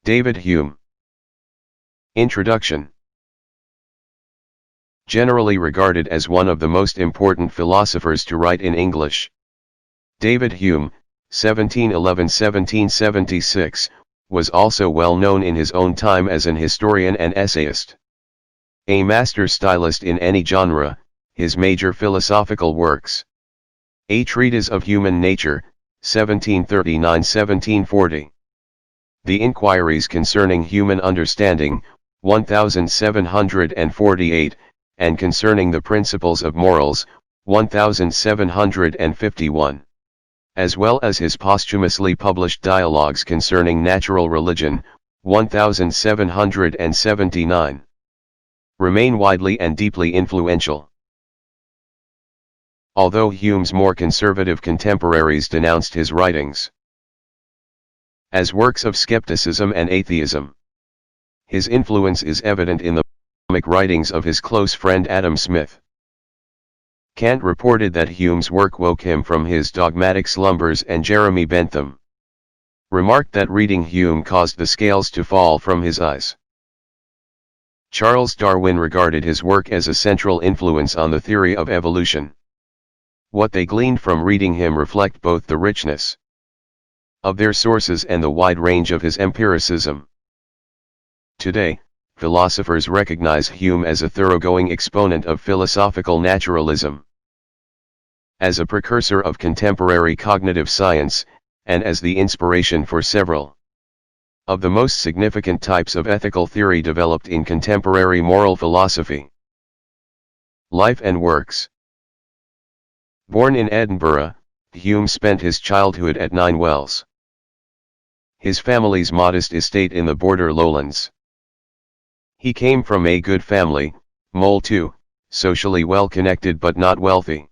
David Hume. Introduction. Generally regarded as one of the most important philosophers to write in English, David Hume, 1711–1776, was also well known in his own time as an historian and essayist. A master stylist in any genre, his major philosophical works: A Treatise of Human Nature, 1739–1740. The Inquiries Concerning Human Understanding, 1748, and Concerning the Principles of Morals, 1751. As well as his posthumously published Dialogues Concerning Natural Religion, 1779. Remain widely and deeply influential. Although Hume's more conservative contemporaries denounced his writings as works of skepticism and atheism, his influence is evident in the polemic writings of his close friend Adam Smith. Kant reported that Hume's work woke him from his dogmatic slumbers, and Jeremy Bentham remarked that reading Hume caused the scales to fall from his eyes. Charles Darwin regarded his work as a central influence on the theory of evolution. What they gleaned from reading him reflect both the richness of their sources and the wide range of his empiricism. Today, philosophers recognize Hume as a thoroughgoing exponent of philosophical naturalism, as a precursor of contemporary cognitive science, and as the inspiration for several of the most significant types of ethical theory developed in contemporary moral philosophy. Life and works. Born in Edinburgh, Hume spent his childhood at Ninewells, his family's modest estate in the border lowlands. He came from a good family, Mole too, socially well connected but not wealthy.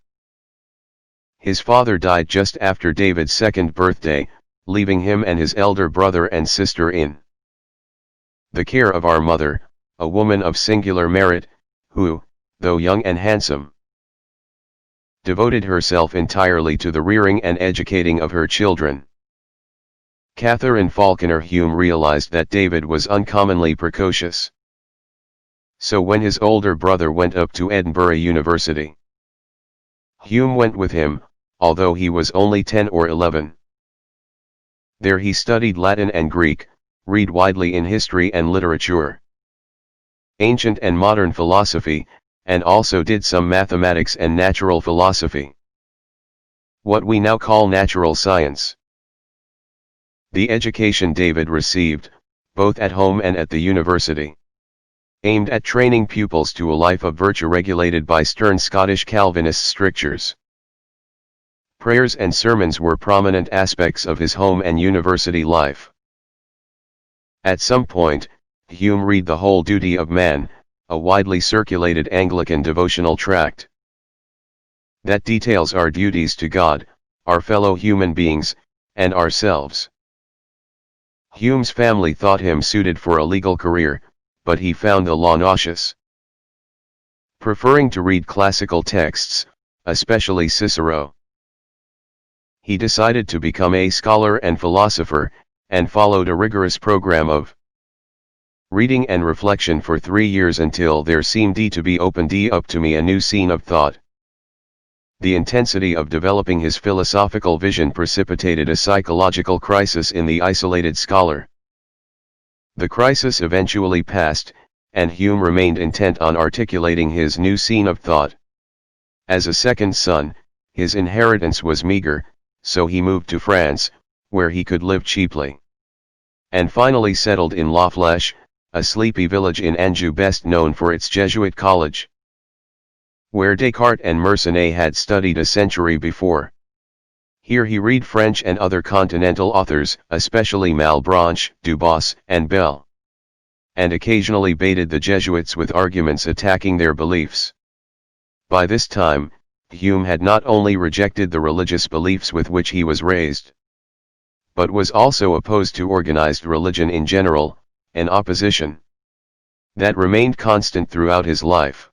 His father died just after David's second birthday, leaving him and his elder brother and sister in the care of our mother, a woman of singular merit, who, though young and handsome, devoted herself entirely to the rearing and educating of her children. Catherine Falconer Hume realized that David was uncommonly precocious. So when his older brother went up to Edinburgh University, Hume went with him, although he was only 10 or 11. There he studied Latin and Greek, read widely in history and literature, ancient and modern philosophy, and also did some mathematics and natural philosophy, what we now call natural science. The education David received, both at home and at the university, aimed at training pupils to a life of virtue regulated by stern Scottish Calvinist strictures. Prayers and sermons were prominent aspects of his home and university life. At some point, Hume read The Whole Duty of Man, a widely circulated Anglican devotional tract that details our duties to God, our fellow human beings, and ourselves. Hume's family thought him suited for a legal career, but he found the law nauseous. Preferring to read classical texts, especially Cicero, he decided to become a scholar and philosopher, and followed a rigorous program of reading and reflection for 3 years until there seemed to be opened up to me a new scene of thought. The intensity of developing his philosophical vision precipitated a psychological crisis in the isolated scholar. The crisis eventually passed, and Hume remained intent on articulating his new scene of thought. As a second son, his inheritance was meager, so he moved to France, where he could live cheaply, and finally settled in La Flèche, a sleepy village in Anjou best known for its Jesuit college, where Descartes and Mersenne had studied a century before. Here he read French and other continental authors, especially Malebranche, Dubois, and Bell, and occasionally baited the Jesuits with arguments attacking their beliefs. By this time, Hume had not only rejected the religious beliefs with which he was raised, but was also opposed to organized religion in general, an opposition that remained constant throughout his life.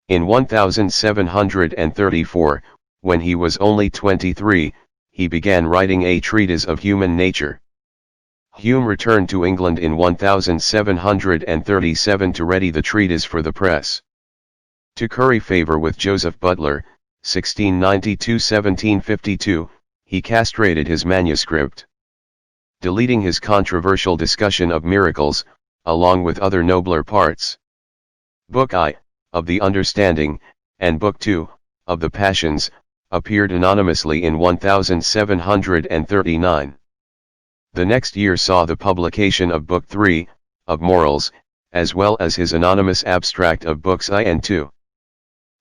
In 1734, when he was only 23, he began writing A Treatise of Human Nature. Hume returned to England in 1737 to ready the treatise for the press. To curry favour with Joseph Butler, 1692–1752, he castrated his manuscript, deleting his controversial discussion of miracles, along with other nobler parts. Book I, of the Understanding, and Book II, of the Passions, appeared anonymously in 1739. The next year saw the publication of Book III, of Morals, as well as his anonymous abstract of Books I and II.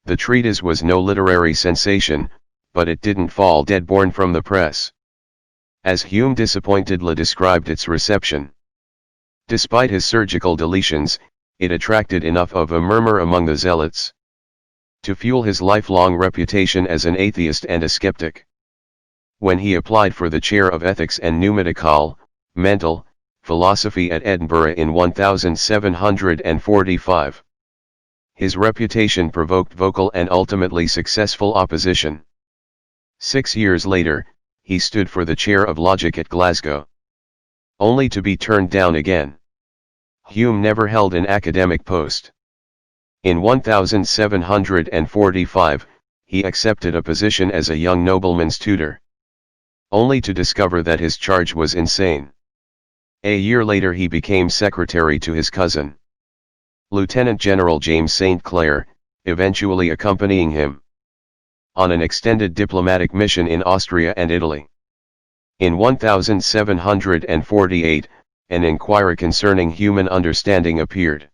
The treatise was no literary sensation, but it didn't fall dead-born from the press, as Hume disappointedly described its reception. Despite his surgical deletions, it attracted enough of a murmur among the zealots to fuel his lifelong reputation as an atheist and a skeptic. When he applied for the chair of ethics and pneumatical, mental, philosophy at Edinburgh in 1745, his reputation provoked vocal and ultimately successful opposition. 6 years later, he stood for the chair of logic at Glasgow, only to be turned down again. Hume never held an academic post. In 1745, he accepted a position as a young nobleman's tutor, only to discover that his charge was insane. A year later he became secretary to his cousin, Lieutenant General James St. Clair, eventually accompanying him on an extended diplomatic mission in Austria and Italy. In 1748, an inquiry concerning human understanding appeared,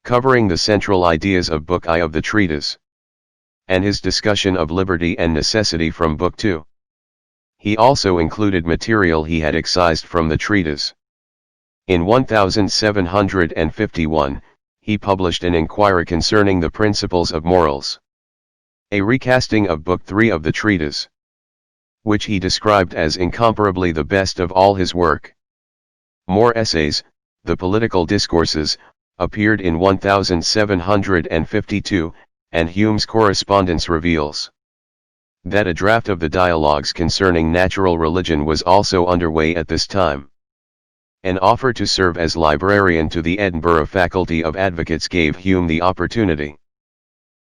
covering the central ideas of Book I of the treatise, and his discussion of liberty and necessity from Book II. He also included material he had excised from the treatise. In 1751, he published an inquiry concerning the principles of morals, a recasting of Book III of the treatise, which he described as incomparably the best of all his work. More essays, the political discourses, appeared in 1752, and Hume's correspondence reveals that a draft of the dialogues concerning natural religion was also underway at this time. An offer to serve as librarian to the Edinburgh Faculty of Advocates gave Hume the opportunity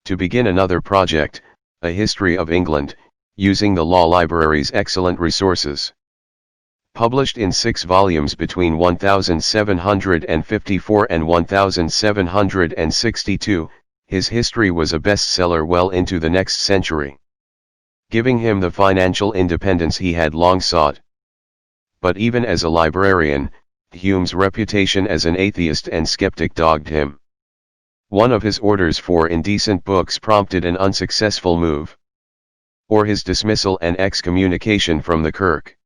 to begin another project, a history of England, using the law library's excellent resources. Published in 6 volumes between 1754 and 1762, his history was a bestseller well into the next century, giving him the financial independence he had long sought. But even as a librarian, Hume's reputation as an atheist and skeptic dogged him. One of his orders for indecent books prompted an unsuccessful move, or his dismissal and excommunication from the Kirk.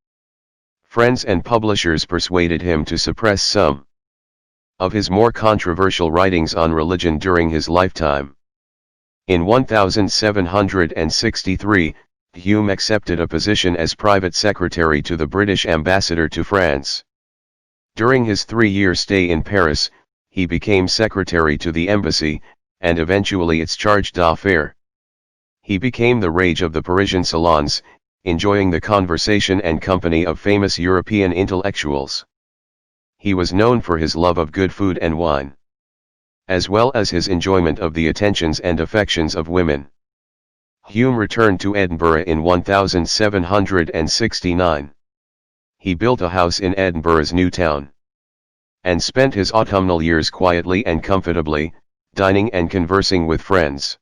Friends and publishers persuaded him to suppress some of his more controversial writings on religion during his lifetime. In 1763, Hume accepted a position as private secretary to the British ambassador to France. During his 3-year stay in Paris, he became secretary to the embassy, and eventually its charge d'affaires. He became the rage of the Parisian salons, enjoying the conversation and company of famous European intellectuals. He was known for his love of good food and wine, as well as his enjoyment of the attentions and affections of women. Hume returned to Edinburgh in 1769. He built a house in Edinburgh's New Town, and spent his autumnal years quietly and comfortably, dining and conversing with friends,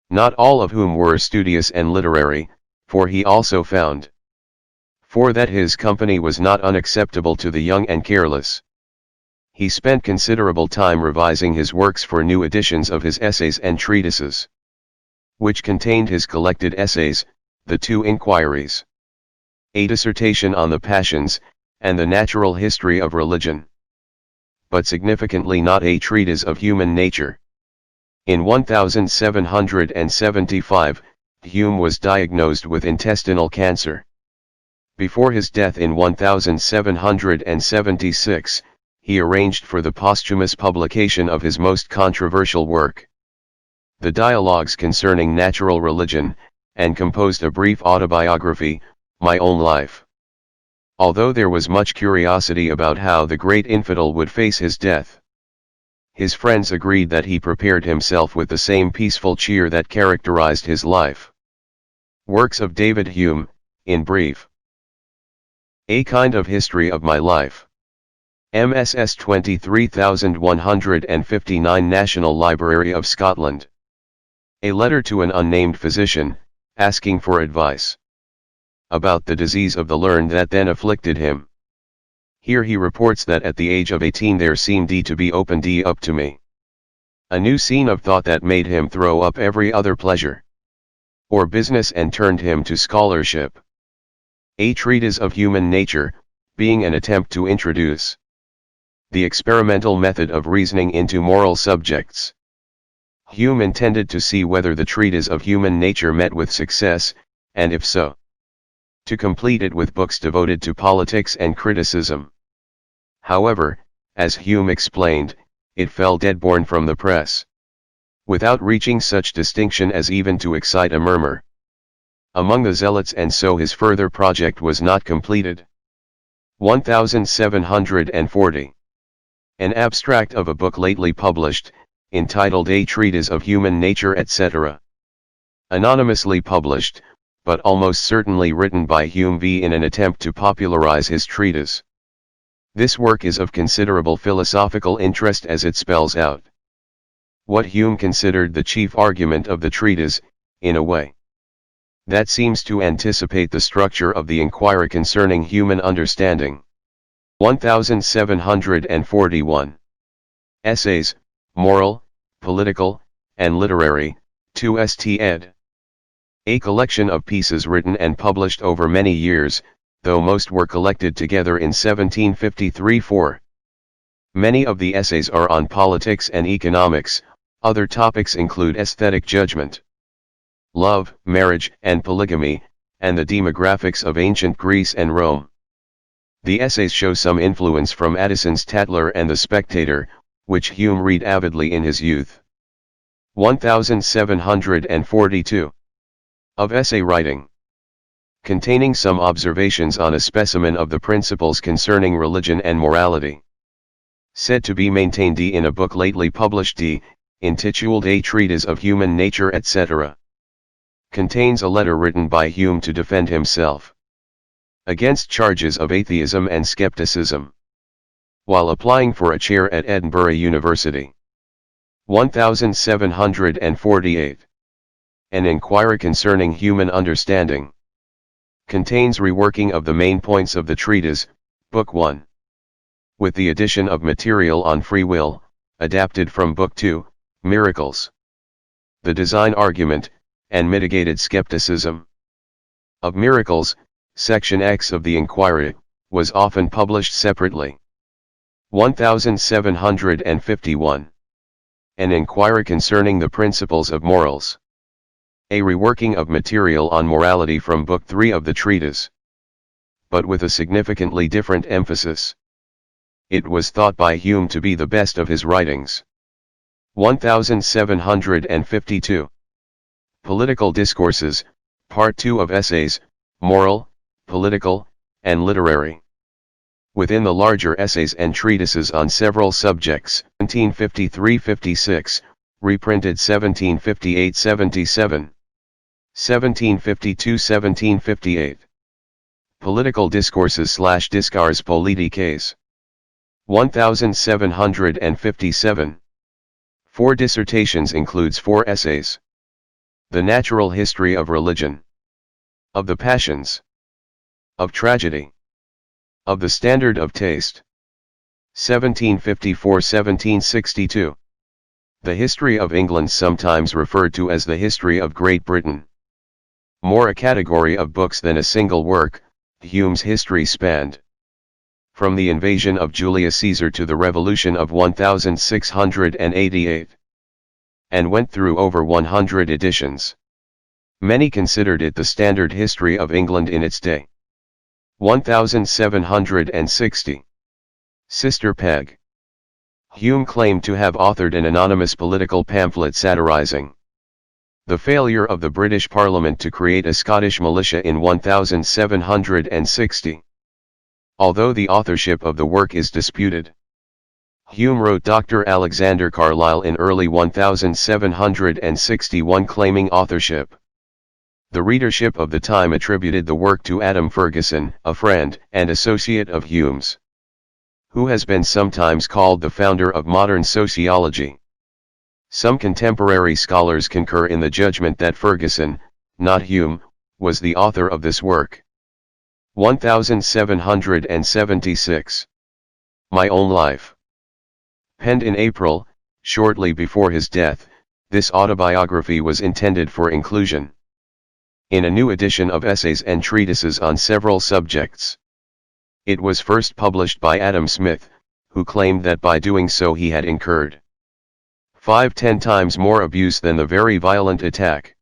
not all of whom were studious and literary, for he also found that his company was not unacceptable to the young and careless. He spent considerable time revising his works for new editions of his essays and treatises, which contained his collected essays, the 2 inquiries, a dissertation on the passions, and the natural history of religion, but significantly not a treatise of human nature. In 1775, Hume was diagnosed with intestinal cancer. Before his death in 1776, he arranged for the posthumous publication of his most controversial work, the Dialogues Concerning Natural Religion, and composed a brief autobiography, My Own Life. Although there was much curiosity about how the great infidel would face his death, his friends agreed that he prepared himself with the same peaceful cheer that characterized his life. Works of Dεϊβιντ Χιουμ, in brief. A Kind of History of My Life. MSS 23159 National Library of Scotland. A letter to an unnamed physician, asking for advice about the disease of the learned that then afflicted him. Here he reports that at the age of 18 there seemed to be opened up to me a new scene of thought that made him throw up every other pleasure or business and turned him to scholarship. A Treatise of Human Nature, being an attempt to introduce the experimental method of reasoning into moral subjects. Hume intended to see whether the Treatise of Human Nature met with success, and if so, to complete it with books devoted to politics and criticism. However, as Hume explained, it fell dead-born from the press, without reaching such distinction as even to excite a murmur among the zealots, and so his further project was not completed. 1740. An abstract of a book lately published, entitled A Treatise of Human Nature etc. Anonymously published, but almost certainly written by Hume in an attempt to popularize his treatise. This work is of considerable philosophical interest as it spells out what Hume considered the chief argument of the treatise, in a way that seems to anticipate the structure of the inquiry concerning human understanding. 1741. Essays, Moral, Political, and Literary, 2 St. ed. A collection of pieces written and published over many years, though most were collected together in 1753-4. Many of the essays are on politics and economics. Other topics include aesthetic judgment, love, marriage and polygamy, and the demographics of ancient Greece and Rome. The essays show some influence from Addison's Tatler and The Spectator, which Hume read avidly in his youth. 1742. Of essay writing, containing some observations on a specimen of the principles concerning religion and morality, said to be maintained in a book lately published entitled A Treatise of Human Nature etc. Contains a letter written by Hume to defend himself against charges of atheism and skepticism, while applying for a chair at Edinburgh University. 1748. An Inquiry Concerning Human Understanding. Contains reworking of the main points of the treatise, Book 1. With the addition of material on free will, adapted from Book 2, Miracles, the Design Argument, and Mitigated Skepticism. Of Miracles, Section X of the Inquiry, was often published separately. 1751. An Inquiry Concerning the Principles of Morals. A reworking of material on morality from Book 3 of the treatise, but with a significantly different emphasis. It was thought by Hume to be the best of his writings. 1752. Political Discourses, Part 2 of Essays, Moral, Political, and Literary. Within the larger essays and treatises on several subjects, 1753-56, reprinted 1758-77. 1752-1758. Political Discourses / Discours politiques. 1757. 4 dissertations includes 4 essays. The Natural History of Religion. Of the Passions. Of Tragedy. Of the Standard of Taste. 1754-1762. The History of England, sometimes referred to as the History of Great Britain. More a category of books than a single work, Hume's history spanned from the invasion of Julius Caesar to the Revolution of 1688, and went through over 100 editions. Many considered it the standard history of England in its day. 1760. Sister Peg. Hume claimed to have authored an anonymous political pamphlet satirizing the failure of the British Parliament to create a Scottish militia in 1760. although the authorship of the work is disputed. Hume wrote Dr. Alexander Carlyle in early 1761 claiming authorship. The readership of the time attributed the work to Adam Ferguson, a friend and associate of Hume's, who has been sometimes called the founder of modern sociology. Some contemporary scholars concur in the judgment that Ferguson, not Hume, was the author of this work. 1776. My Own Life. Penned in April, shortly before his death, this autobiography was intended for inclusion in a new edition of essays and treatises on several subjects. It was first published by Adam Smith, who claimed that by doing so he had incurred 5-10 times more abuse than the very violent attack.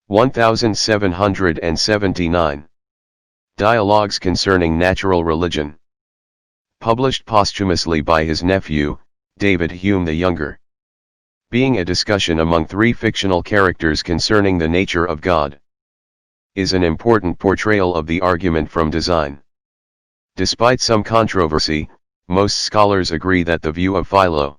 (1779). Dialogues Concerning Natural Religion. Published posthumously by his nephew, David Hume the Younger. Being a discussion among three fictional characters concerning the nature of God, is an important portrayal of the argument from design. Despite some controversy, most scholars agree that the view of Philo